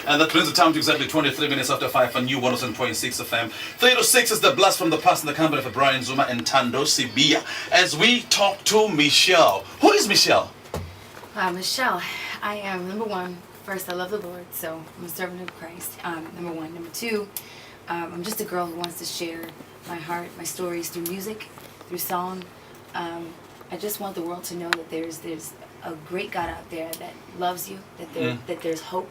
And that brings the time to exactly 23 minutes after 5 on New 107.6 FM. 3 to 6 is the blast from the past in the company of Brian Zuma and Tando Sibia as we talk to Michelle. Who is Michelle? Michelle, I am, number one, first, I love the Lord, so I'm a servant of Christ, number one. Number two, I'm just a girl who wants to share my heart, my stories through music, through song. I just want the world to know that there's a great God out there that loves you, that there's hope,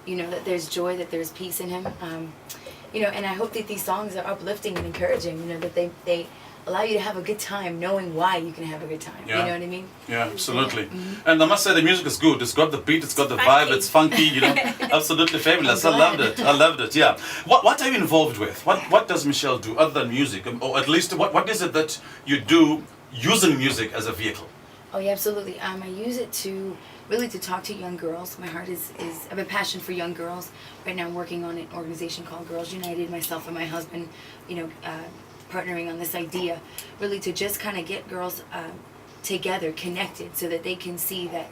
that there's joy, that there's peace in Him. And I hope that these songs are uplifting and encouraging, that they allow you to have a good time knowing why you can have a good time. Yeah. You know what I mean? Yeah, absolutely. Mm-hmm. And I must say the music is good. It's got the beat, it's got the vibe, it's funky, absolutely fabulous. I loved it, yeah. What are you involved with? What does Michelle do other than music? Or at least what is it that you do using music as a vehicle? Oh yeah, absolutely. I use it to talk to young girls. My heart is I have a passion for young girls. Right now I'm working on an organization called Girls United, myself and my husband, partnering on this idea, really to just kind of get girls together, connected, so that they can see that,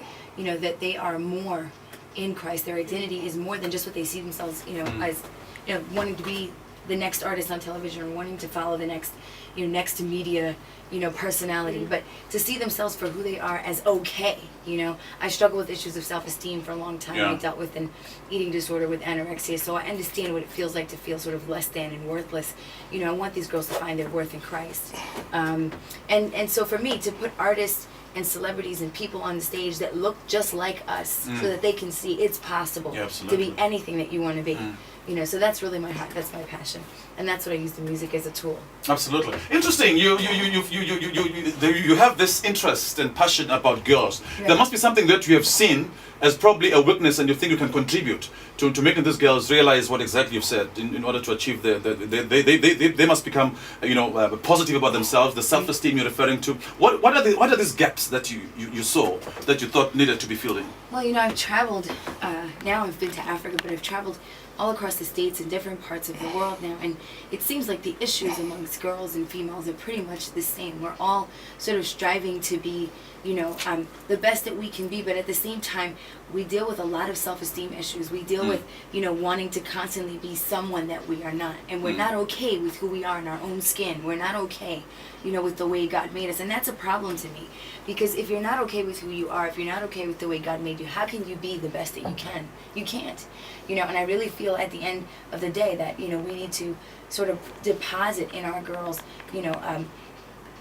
that they are more in Christ. Their identity is more than just what they see themselves, as, wanting to be the next artist on television or wanting to follow the next, next media, personality, but to see themselves for who they are as okay. I struggle with issues of self-esteem for a long time. Yeah. I dealt with an eating disorder with anorexia, so I understand what it feels like to feel sort of less than and worthless. I want these girls to find their worth in Christ. And so for me, to put artists and celebrities and people on the stage that look just like us, so that they can see it's possible to be anything that you want to be. So that's really my heart, that's my passion, and that's what I use the music as a tool. Absolutely interesting. You have this interest and passion about girls. Right. There must be something that you have seen as probably a weakness, and you think you can contribute to making these girls realize what exactly you've said in order to achieve they must become positive about themselves. The self-esteem you're referring to. What are these gaps that you saw that you thought needed to be filled in? Well, I've traveled. Now I've been to Africa, but I've traveled all across the States and different parts of the world now, and it seems like the issues amongst girls and females are pretty much the same. We're all sort of striving to be, the best that we can be, but at the same time, we deal with a lot of self-esteem issues. We deal with, wanting to constantly be someone that we are not, and we're not okay with who we are in our own skin. We're not okay, with the way God made us, and that's a problem to me, because if you're not okay with who you are, if you're not okay with the way God made you, how can you be the best that you can? You can't, and I really feel at the end of the day that, we need to sort of deposit in our girls,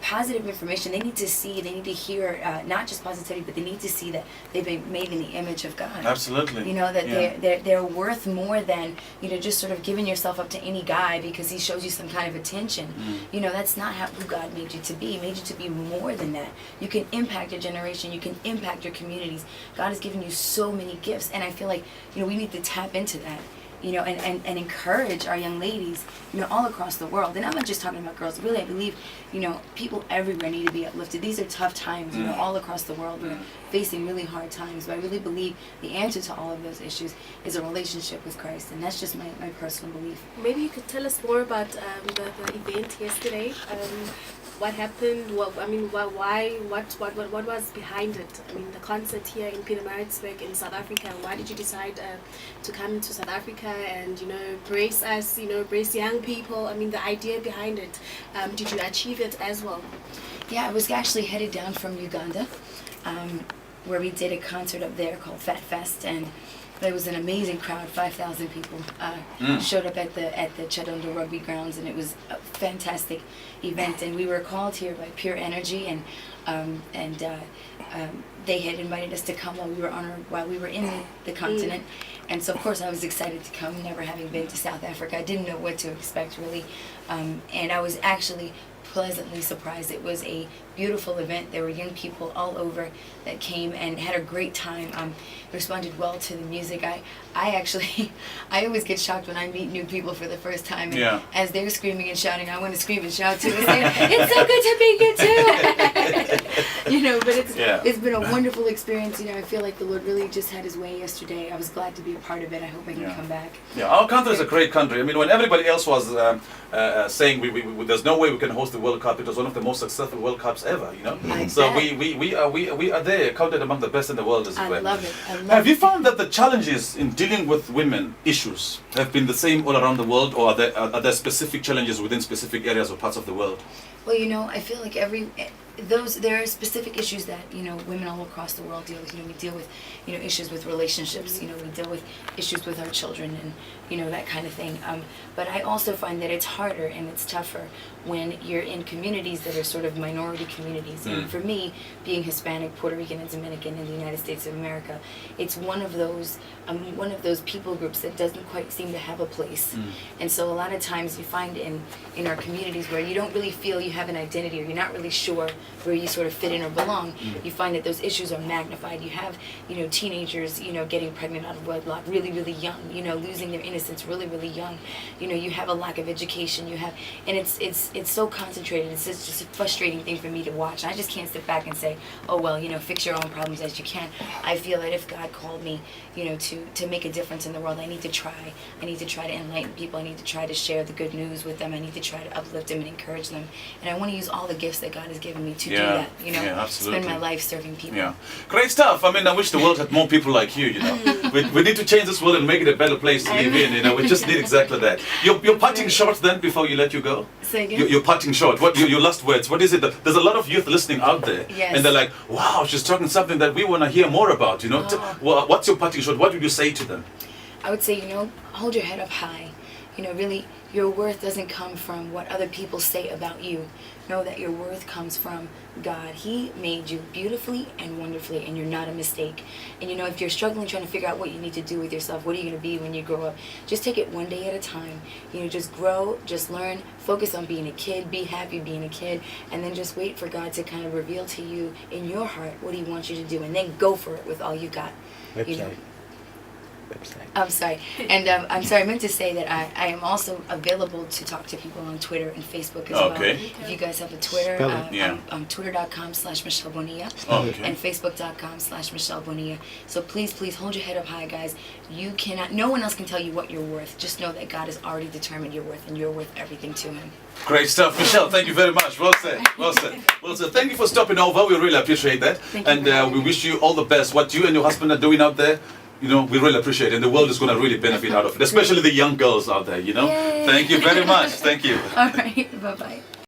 positive information. They need to see, they need to hear, not just positivity, but they need to see that they've been made in the image of God. Absolutely. That they're worth more than, just sort of giving yourself up to any guy because he shows you some kind of attention. That's not who God made you to be. He made you to be more than that. You can impact your generation. You can impact your communities. God has given you so many gifts, and I feel like, we need to tap into that. And encourage our young ladies, all across the world. And I'm not just talking about girls. Really, I believe, people everywhere need to be uplifted. These are tough times, all across the world. We're facing really hard times. But I really believe the answer to all of those issues is a relationship with Christ. And that's just my personal belief. Maybe you could tell us more about the event yesterday. What happened? What was behind it? The concert here in Pietermaritzburg in South Africa. Why did you decide to come to South Africa and brace us, brace young people? The idea behind it. Did you achieve it as well? Yeah, I was actually headed down from Uganda, where we did a concert up there called Fat Fest, and there was an amazing crowd. 5,000 people showed up at the Chadondo Rugby Grounds, and it was a fantastic event. And we were called here by Pure Energy, and they had invited us to come while we were in the continent. And so of course I was excited to come, never having been to South Africa. I didn't know what to expect really, and I was actually pleasantly surprised. It was a beautiful event. There were young people all over that came and had a great time. Responded well to the music. I always get shocked when I meet new people for the first time. And as they're screaming and shouting, I want to scream and shout too. It's so good to meet you too. But it's been a wonderful experience. I feel like the Lord really just had His way yesterday. I was glad to be a part of it. I hope I can come back. Yeah, our country is a great country. When everybody else was saying there's no way we can host the World Cup. It was one of the most successful World Cups ever, you know. I So bet. we are there, counted among the best in the world, as it I were. love it. I love Have you it. found that the challenges in dealing with women issues have been the same all around the world, or are there specific challenges within specific areas or parts of the world? Well, you know, I feel like there are specific issues that, you know, women all across the world deal with. You know, we deal with, you know, issues with relationships. You know, we deal with issues with our children and, you know, that kind of thing. But I also find that it's harder and it's tougher when you're in communities that are sort of minority communities. And for me, being Hispanic, Puerto Rican, and Dominican in the United States of America, it's one of those people groups that doesn't quite seem to have a place. And so a lot of times you find in our communities where you don't really feel you have an identity, or you're not really sure where you sort of fit in or belong, you find that those issues are magnified. You have, you know, teenagers, you know, getting pregnant out of wedlock really, really young, you know, losing their innocence really, really young. You know, you have a lack of education, and it's so concentrated. It's just a frustrating thing for me to watch. I just can't sit back and say, oh, well, you know, fix your own problems as you can. I feel that if God called me, you know, to make a difference in the world, I need to try. I need to try to enlighten people. I need to try to share the good news with them. I need to try to uplift them and encourage them. And I want to use all the gifts that God has given me to do that, you know, absolutely. spend my life serving people. Yeah, great stuff. I mean, I wish the world had more people like you, you know. we need to change this world and make it a better place to live in, you know. We just need exactly that. You're parting short then before you let you go? Say again? You're parting short. What your last words? What is it? There's a lot of youth listening out there, and they're like, wow, she's talking something that we want to hear more about, you know. What's your parting short? What would you say to them? I would say, you know, hold your head up high. You know, really, your worth doesn't come from what other people say about you. Know that your worth comes from God. He made you beautifully and wonderfully, and you're not a mistake. And you know, if you're struggling trying to figure out what you need to do with yourself, what are you going to be when you grow up, just take it one day at a time. You know, just grow, just learn, focus on being a kid, be happy being a kid, and then just wait for God to kind of reveal to you in your heart what He wants you to do, and then go for it with all you got. You know? I'm sorry. And I'm sorry, I meant to say that I am also available to talk to people on Twitter and Facebook as well. If you guys have a Twitter, I'm twitter.com/Michelle Bonilla and facebook.com/Michelle Bonilla. So please hold your head up high, guys. You cannot, no one else can tell you what you're worth. Just know that God has already determined your worth, and you're worth everything to Him. Great stuff. Michelle, thank you very much. Well said. Well said. Well said. Thank you for stopping over. We really appreciate that. Thank and you we wish you all the best. What you and your husband are doing out there, you know, we really appreciate it. And the world is going to really benefit out of it, especially the young girls out there, you know. Yay. Thank you very much. Thank you. All right. Bye-bye.